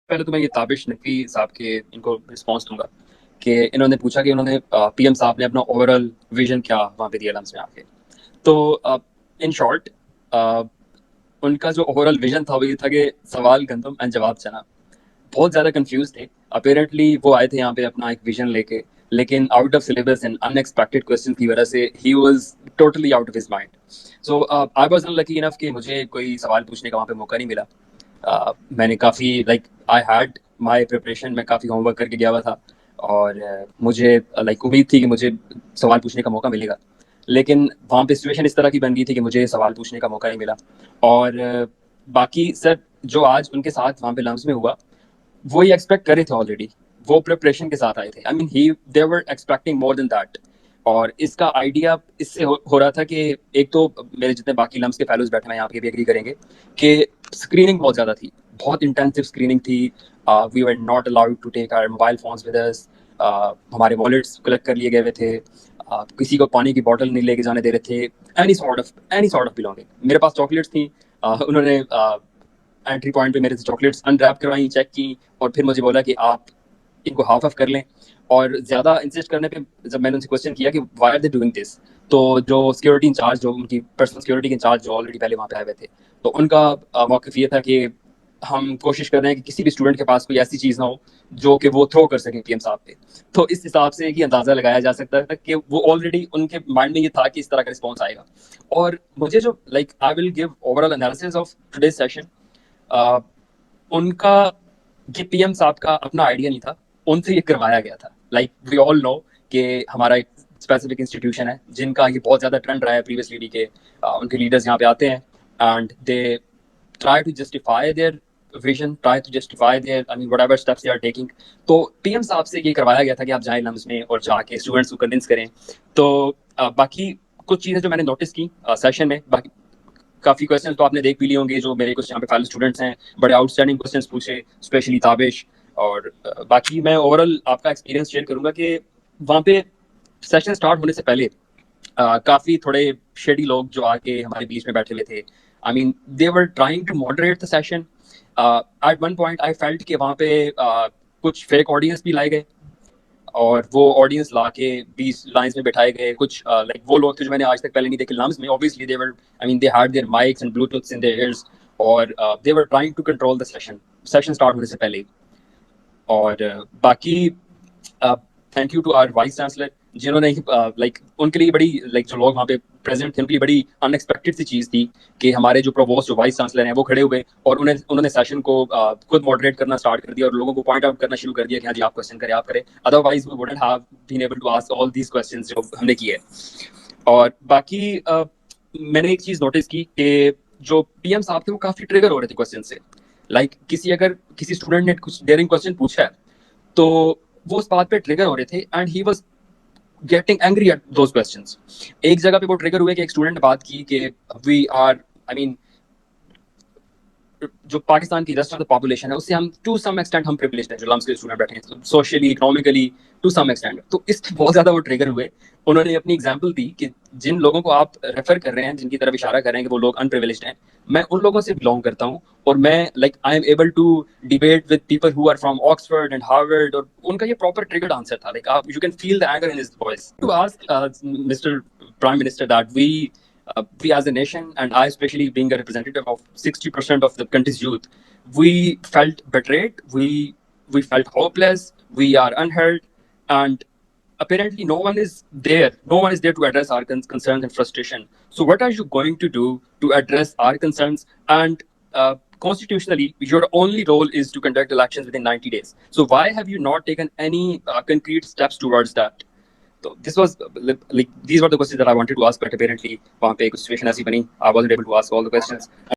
पहले तो मैं ये ताबिश नकवी साहब के इनको रिस्पॉन्स दूंगा कि इन्होंने पूछा कि उन्होंने पीएम साहब ने अपना ओवरऑल विजन क्या वहाँ पे दिया लम्स में आके। तो इन शॉर्ट उनका जो ओवरऑल विजन था वो ये था कि सवाल गंदम एंड जवाब चना। बहुत ज़्यादा कंफ्यूज थे। अपेरेंटली वो आए थे यहाँ पे अपना एक विजन लेके, लेकिन out of syllabus and unexpected question की वजह से he was totally out of his mind. So I was unlucky enough कि मुझे कोई सवाल पूछने का वहाँ पे मौका नहीं मिला। मैंने काफ़ी आई हैड माय प्रिपरेशन, मैं काफ़ी होमवर्क करके गया हुआ था और मुझे उम्मीद थी कि मुझे सवाल पूछने का मौका मिलेगा। लेकिन वहाँ पे सिचुएशन इस तरह की बन गई थी कि मुझे सवाल पूछने का मौका नहीं मिला। और बाकी सर जो आज उनके साथ वहाँ पे लम्स में हुआ वो ही एक्सपेक्ट करे थे ऑलरेडी। वो प्रिपरेशन के साथ आए थे। I mean he they were expecting more than that. और इसका आइडिया इससे हो रहा था कि एक तो मेरे जितने बाकी लम्स के फेलोज बैठे हैं यहाँ पे भी एग्री करेंगे कि स्क्रीनिंग बहुत ज़्यादा थी, बहुत इंटेंसिव स्क्रीनिंग थी। We were not allowed to take our mobile phones with us. हमारे वॉलेट्स कलेक्ट कर लिए गए हुए थे। किसी को पानी की बॉटल नहीं लेके जाने दे रहे थे। Any sort of belonging. मेरे पास चॉकलेट्स थी। उन्होंने एंट्री पॉइंट पे मेरे से चॉकलेट्स अनरैप करवाई, चेक की और फिर मुझे बोला कि आप इनको हाफ ऑफ कर लें। और ज़्यादा इंसिस्ट करने पे जब मैंने उनसे क्वेश्चन किया कि why are they doing this, तो जो सिक्योरिटी इंचार्ज, जो उनकी पर्सनल सिक्योरिटी के इंचार्ज जो ऑलरेडी पहले वहाँ पे आए हुए थे, तो उनका मौक़िफ़ ये था कि हम कोशिश कर रहे हैं कि किसी भी स्टूडेंट के पास कोई ऐसी चीज़ ना हो जो कि वो थ्रो कर सकें पीएम साहब पे। तो इस हिसाब से ही अंदाज़ा लगाया जा सकता था कि वो ऑलरेडी उनके माइंड में ये था कि इस तरह का रिस्पॉन्स आएगा। और मुझे जो I will give overall analysis of today's session. उनका ये पीएम साहब का अपना आइडिया नहीं था, उनसे ये करवाया गया था। वी ऑल नो कि हमारा एक स्पेसिफिक इंस्टीट्यूशन है जिनका ये बहुत ज़्यादा ट्रेंड रहा है प्रीवियस लीडी के। उनके लीडर्स यहाँ पे आते हैं and they try to justify their vision, try to justify their whatever steps they are taking. तो पीएम साहब से ये करवाया गया था कि आप जाएं लम्स में और जाके स्टूडेंट्स को कन्विंस करें। तो बाकी कुछ चीज़ें जो मैंने नोटिस की सेशन में, बाकी काफ़ी क्वेश्चन तो आपने देख भी लिए होंगे। जो मेरे कुछ यहाँ पे फेलो स्टूडेंट्स हैं, बड़े आउटस्टैंडिंग क्वेश्चंस पूछे, स्पेशली ताबिश। और बाकी मैं ओवरऑल आपका एक्सपीरियंस शेयर करूंगा कि वहाँ पे सेशन स्टार्ट होने से पहले काफ़ी थोड़े शेडी लोग जो आके हमारे बीच में बैठे हुए थे। I mean they were trying to moderate the session. At one point I felt कि वहाँ पे कुछ फेक ऑडियंस भी लाए गए और वो ऑडियंस ला के 20 लाइंस में बैठाए गए। कुछ वो लोग थे जो मैंने आज तक पहले नहीं देखे लम्स में। Obviously they were they had their mics and bluetooths in their ears और they were trying to control the session start होने से पहले। और बाकी thank you to our vice chancellor जिन्होंने उनके लिए बड़ी जो लोग वहाँ पे प्रेजेंट थे उनके लिए बड़ी अनएक्सपेक्टेड सी चीज़ थी कि हमारे जो प्रोवोस्ट जो वाइस चांसलर हैं वो खड़े हुए और उन्होंने सेशन को खुद मॉडरेट करना स्टार्ट कर दिया और लोगों को पॉइंट आउट करना शुरू कर दिया कि हाँ जी आप क्वेश्चन करें, आप करें। Otherwise we wouldn't have been able to ask all these questions जो हमने किए। और बाकी मैंने एक चीज़ नोटिस की कि जो पीएम साहब थे वो काफ़ी ट्रिगर हो रहे थे क्वेश्चन से। किसी स्टूडेंट ने कुछ डेयरिंग क्वेश्चन पूछा है तो वो उस बात पे ट्रिगर हो रहे थे and he was getting angry at those questions. एक जगह पे वो ट्रिगर हुए कि एक स्टूडेंट ने बात की कि वी आर जो पाकिस्तान की रेस्ट ऑफ द पॉपुलेशन है उससे हम टू सम एक्सटेंट हम प्रिविलेज्ड हैं जो लम्स के स्टूडेंट बैठे हैं socially economically to some extent. तो इस बहुत ज़्यादा वो ट्रिगर हुए। उन्होंने अपनी एग्जांपल दी कि जिन लोगों को आप रेफर कर रहे हैं, जिनकी तरफ इशारा कर रहे हैं कि वो लोग अनप्रिविलेज्ड हैं, मैं उन लोगों से बिलोंग करता हूँ और मैं I am able to debate with people who are from Oxford and Harvard. और उनका ये प्रॉपर ट्रिगर्ड आंसर था। आप you can feel the anger in his voice to ask mister prime minister that we as a nation, and I especially being a representative of 60% of the country's youth, we felt betrayed, we felt hopeless, we are unheard, and apparently no one is there to address our concerns and frustration. So what are you going to do to address our concerns? And constitutionally your only role is to conduct elections within 90 days. So why have you not taken any concrete steps towards that? So this was these were the questions that I wanted to ask, but apparently वहाँ पे एक situation ऐसी बनी, I wasn't able to ask all the questions.